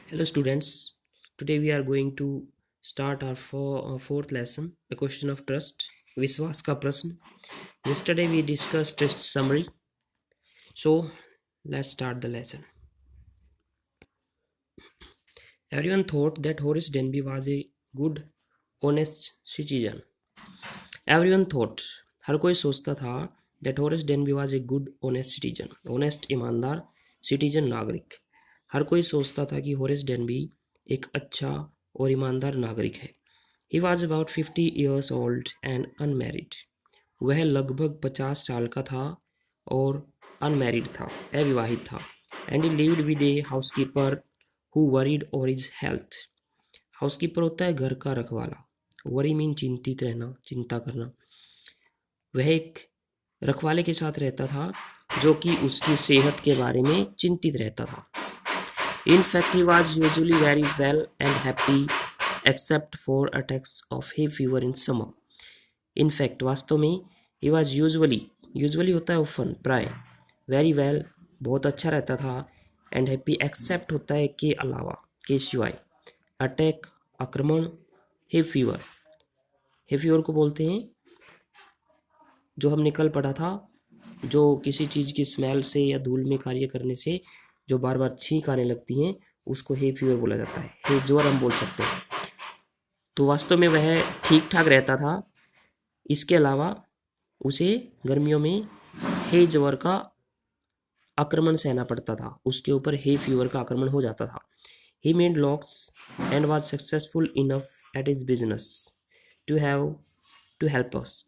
Hello students, today we are going to start our fourth lesson, a question of trust, विश्वास का प्रश्न. Yesterday we discussed test summary, so let's start the lesson. Everyone thought that Horace Denby was a good, honest citizen. Everyone thought, हर कोई सोचता था that Horace Denby was a good, honest citizen. Honest ईमानदार, citizen नागरिक. हर कोई सोचता था कि Horace Denby एक अच्छा और ईमानदार नागरिक है. He was about 50 years old and unmarried. वह लगभग 50 साल का था और unmarried था, अविवाहित था. And he lived with a housekeeper who worried over his health. Housekeeper होता है घर का रखवाला. वरी मीन चिंतित रहना, चिंता करना. वह एक रखवाले के साथ रहता था जो कि उसकी सेहत के बारे में चिंतित रहता था. In fact, he was usually very well and happy except for attacks of hay fever in summer. In fact, वास्तव में he was usually होता है often, प्राय, very well, बहुत अच्छा रहता था, and happy except होता है के अलावा, के सिवाय, attack, आक्रमण, hay fever को बोलते हैं जो हमने कल पढ़ा था, जो किसी चीज़ की स्मेल से या धूल में कार्य करने से जो बार बार छींक आने लगती हैं उसको हे फीवर बोला जाता है. हे ज्वर हम बोल सकते हैं. तो वास्तव में वह ठीक ठाक रहता था. इसके अलावा उसे गर्मियों में हे ज्वर का आक्रमण सहना पड़ता था. उसके ऊपर हे फीवर का आक्रमण हो जाता था. He made locks and was successful enough at his business to help us.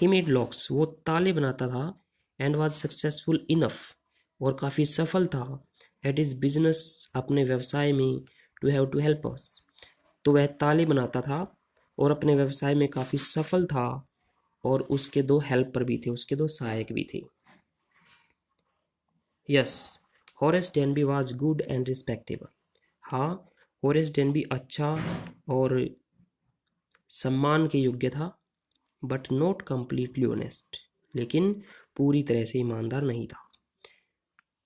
He made locks, वो ताले बनाता था, एंड वाज सक्सेसफुल इनफ, और काफ़ी सफल था, एट इज बिजनेस, अपने व्यवसाय में, टू हेल्प अस. तो वह ताले बनाता था और अपने व्यवसाय में काफ़ी सफल था और उसके दो हेल्पर भी थे, उसके दो सहायक भी थे. Yes, Horace Denby was good and respectable. हाँ, होरेस डेनबी अच्छा और सम्मान के योग्य था, बट नॉट कम्प्लीटली ऑनेस्ट, लेकिन पूरी तरह से ईमानदार नहीं था.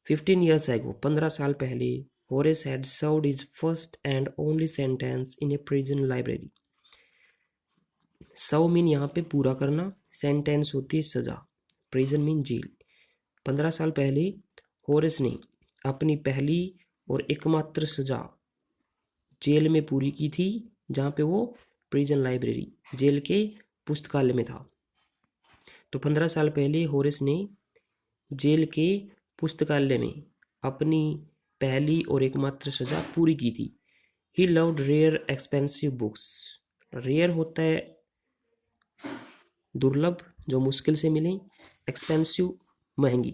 15 years ago, 15 साल पहले, Horace had served his first and only sentence in a prison library. Serve mean यहाँ पे पूरा करना, सेंटेंस होती है सजा, प्रिजन मीन जेल. 15 साल पहले होरेस ने अपनी पहली और एकमात्र सजा जेल में पूरी की थी, जहाँ पे वो प्रिजन लाइब्रेरी, जेल के पुस्तकालय में था. तो 15 साल पहले होरेस ने जेल के पुस्तकालय में अपनी पहली और एकमात्र सजा पूरी की थी. He loved rare expensive books. Rare होता है दुर्लभ, जो मुश्किल से मिले, एक्सपेंसिव महंगी.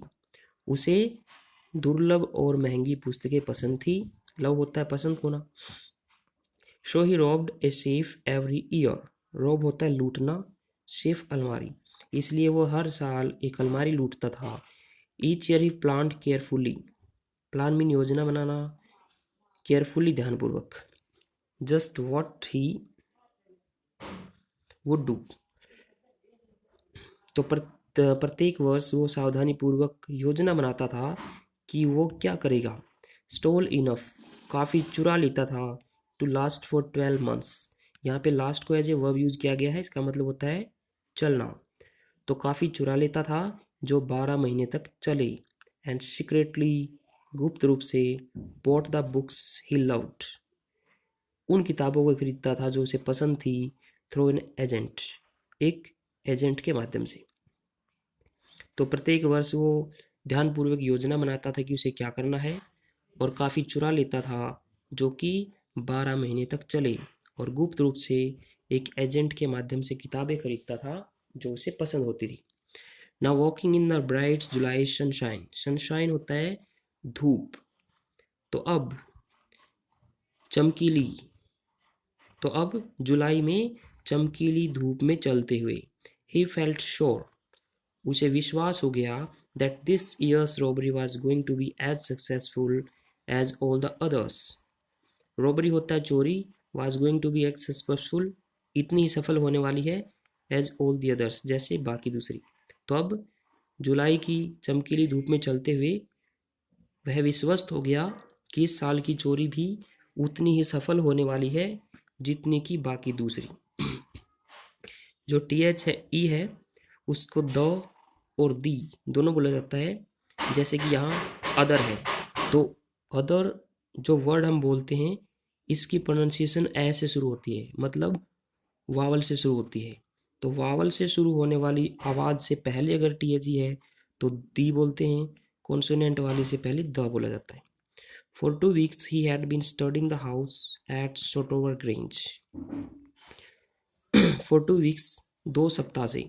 उसे दुर्लभ और महंगी पुस्तकें पसंद थी. लव होता है पसंद होना. So he robbed a safe every year. Rob होता है लूटना, सेफ अलमारी, इसलिए वो हर साल एक अलमारी लूटता था. ईच ईयर ही प्लान केयरफुली. प्लान मीन योजना बनाना, केयरफुली ध्यानपूर्वक. Just what he would do. तो प्रत्येक वर्ष वो सावधानीपूर्वक योजना बनाता था कि वो क्या करेगा. स्टोल इनफ, काफ़ी चुरा लेता था. To last for 12 months. यहाँ पे लास्ट को एज ए वर्ब यूज किया गया है, इसका मतलब होता है चलना. तो काफ़ी चुरा लेता था जो 12 महीने तक चले. एंड सीक्रेटली, गुप्त रूप से, bought the books he loved. उन किताबों को खरीदता था जो उसे पसंद थी. थ्रू एन एजेंट, एक एजेंट के माध्यम से. तो प्रत्येक वर्ष वो ध्यानपूर्वक योजना बनाता था कि उसे क्या करना है, और काफ़ी चुरा लेता था जो कि 12 महीने तक चले, और गुप्त रूप से एक एजेंट के माध्यम से किताबें खरीदता था जो उसे पसंद होती थी. ना walking in the bright July sunshine. Sunshine होता है धूप. तो अब चमकीली, तो अब जुलाई में चमकीली धूप में चलते हुए, ही फेल्ट श्योर, उसे विश्वास हो गया, that this year's robbery was going to be as successful as all the others. Robbery होता है चोरी, was going to be as successful, इतनी ही सफल होने वाली है, एज ऑल द अदर्स, जैसे बाकी दूसरी. तो अब जुलाई की चमकीली धूप में चलते हुए वह विश्वस्त हो गया कि इस साल की चोरी भी उतनी ही सफल होने वाली है जितनी की बाकी दूसरी। जो TH है ई है उसको द और दी दोनों बोला जाता है। जैसे कि यहाँ अदर है तो अदर जो वर्ड हम बोलते हैं इसकी प्रोनाउंसिएशन ए से शुरू होती है, मतलब वावल से शुरू होती है। तो वावल से शुरू होने वाली आवाज़ से पहले अगर TH है तो दी बोलते हैं, कॉन्सोनेंट वाली से पहले द बोला जाता है। For 2 weeks he had been studying the house at Shotover Grange. For 2 weeks 2 सप्ताह से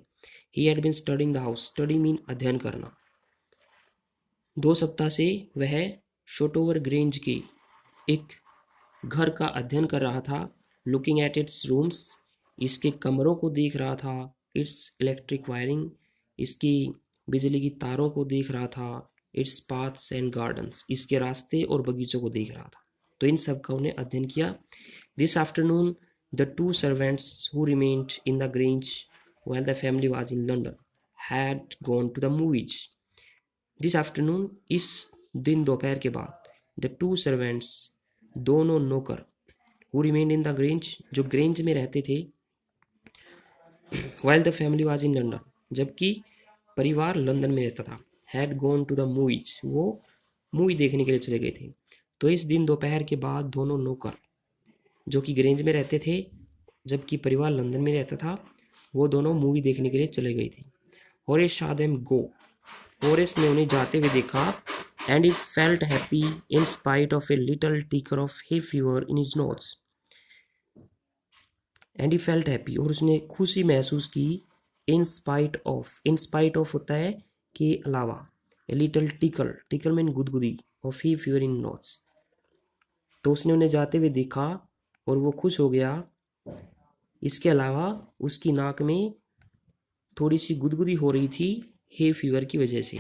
he had been studying the house. Study mean अध्ययन करना। 2 सप्ताह से वह शोटोवर ग्रेंज के एक घर का अध्ययन कर रहा था। लुकिंग एट इट्स रूम्स, इसके कमरों को देख रहा था। इट्स इलेक्ट्रिक वायरिंग, इसकी बिजली की तारों को देख रहा था। इट्स पाथ्स एंड गार्डन्स, इसके रास्ते और बगीचों को देख रहा था। तो इन सब का उन्हें अध्ययन किया। This afternoon the 2 servants who remained in the Grange while the family was in London had gone to the movies. This afternoon, इस दिन दोपहर के बाद, द 2 servants दोनों नौकर, who remained in the Grange जो ग्रेंज में रहते थे, while the family was in London जबकि परिवार लंदन में रहता था, had gone to the movies वो मूवी देखने के लिए चले गए थे। तो इस दिन दोपहर के बाद दोनों नौकर जो कि ग्रेंज में रहते थे जबकि परिवार लंदन में रहता था, वो दोनों मूवी देखने के लिए चले गए थे। Horace saw them go, Horace ने उन्हें जाते हुए देखा। And he felt happy in spite of a little tickle of hay fever in his nose. And he felt happy, और उसने खुशी महसूस की। इन स्पाइट ऑफ होता है के अलावा। ए लिटल टिकर मीन गुदगुदी, of hay fever in nose, तो उसने उन्हें जाते हुए देखा और वो खुश हो गया। इसके अलावा उसकी नाक में थोड़ी सी गुदगुदी हो रही थी हे फीवर की वजह से।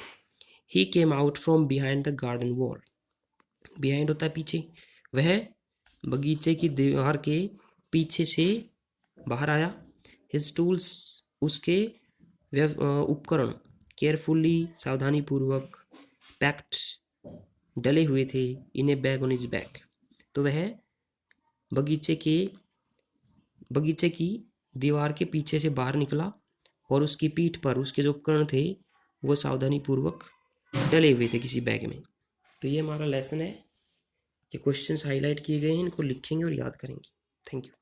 He came out from behind the garden wall, behind होता है पीछे, वह बगीचे की दीवार के पीछे से बाहर आया। हिज टूल्स, उसके उपकरण, केयरफुली सावधानी पूर्वक, पैक्ड डले हुए थे, in a bag on his back. तो वह बगीचे की दीवार के पीछे से बाहर निकला और उसकी पीठ पर उसके जो उपकरण थे वो सावधानी पूर्वक डले हुए थे किसी बैग में। तो ये हमारा लेसन है। ये क्वेश्चंस हाईलाइट किए गए हैं, इनको लिखेंगे और याद करेंगे। Thank you.